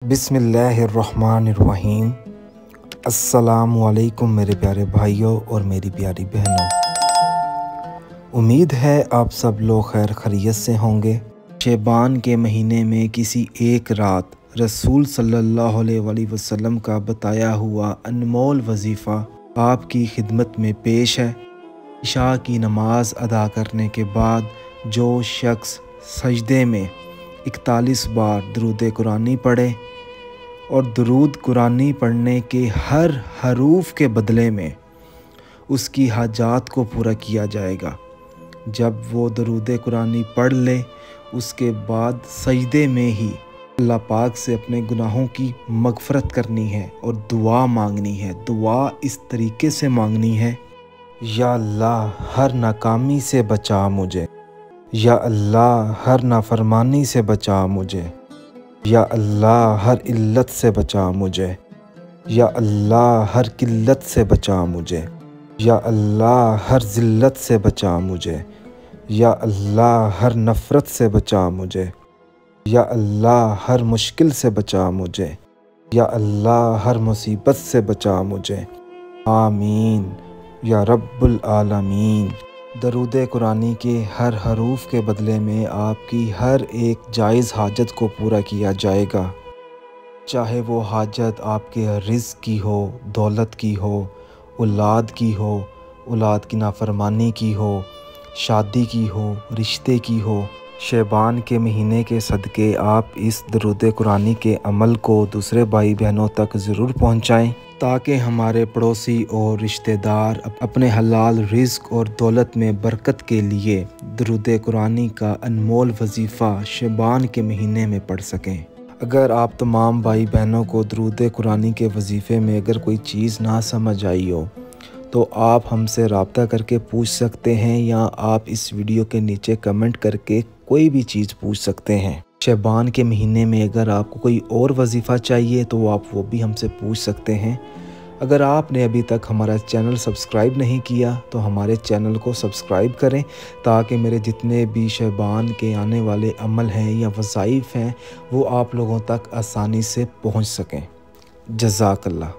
बिस्मिल्लाहिर्रहमानिर्रहीम। अस्सलामुअलैकुम मेरे प्यारे भाइयों और मेरी प्यारी बहनों। उम्मीद है आप सब लोग खैर खैरियत से होंगे। शबान के महीने में किसी एक रात रसूल सल्लल्लाहु अलैहि वसल्लम का बताया हुआ अनमोल वजीफ़ा आपकी खिदमत में पेश है। इशा की नमाज अदा करने के बाद जो शख्स सजदे में 41 बार दरूद कुरानी पढ़े और दरूद कुरानी पढ़ने के हर हरूफ के बदले में उसकी हाजात को पूरा किया जाएगा। जब वो दरूद कुरानी पढ़ ले उसके बाद सजदे में ही अल्लाह पाक से अपने गुनाहों की मगफ़रत करनी है और दुआ मांगनी है। दुआ इस तरीके से मांगनी है, या अल्लाह हर नाकामी से बचा मुझे, या अल्लाह हर नाफरमानी से बचा मुझे, या अल्लाह हर इल्लत से बचा मुझे, या अल्लाह हर किल्लत से बचा मुझे, या अल्लाह हर ज़िल्लत से बचा मुझे, या अल्लाह हर नफ़रत से बचा मुझे, या अल्लाह हर मुश्किल से बचा मुझे, या अल्लाह हर मुसीबत से बचा मुझे। आमीन या रब्बुल आलमीन। दरूद कुरानी के हर हरूफ के बदले में आपकी हर एक जायज़ हाजत को पूरा किया जाएगा, चाहे वो हाजत आपके रिज़्क़ की हो, दौलत की हो, औलाद की हो, औलाद की नाफरमानी की हो, शादी की हो, रिश्ते की हो। शबान के महीने के सदक़े आप इस दरूद कुरानी के अमल को दूसरे भाई बहनों तक ज़रूर पहुँचाएँ, ताकि हमारे पड़ोसी और रिश्तेदार अपने हलाल रिज़्क़ और दौलत में बरकत के लिए दरूद कुरानी का अनमोल वजीफ़ा शबान के महीने में पढ़ सकें। अगर आप तमाम भाई बहनों को दरूद कुरानी के वजीफ़े में अगर कोई चीज़ ना समझ आई हो तो आप हमसे रब्ता करके पूछ सकते हैं, या आप इस वीडियो के नीचे कमेंट करके कोई भी चीज़ पूछ सकते हैं। शबान के महीने में अगर आपको कोई और वजीफ़ा चाहिए तो आप वो भी हमसे पूछ सकते हैं। अगर आपने अभी तक हमारा चैनल सब्सक्राइब नहीं किया तो हमारे चैनल को सब्सक्राइब करें, ताकि मेरे जितने भी शबान के आने वाले अमल हैं या वज़ाइफ़ हैं वो आप लोगों तक आसानी से पहुंच सकें। जज़ाकल्लाह।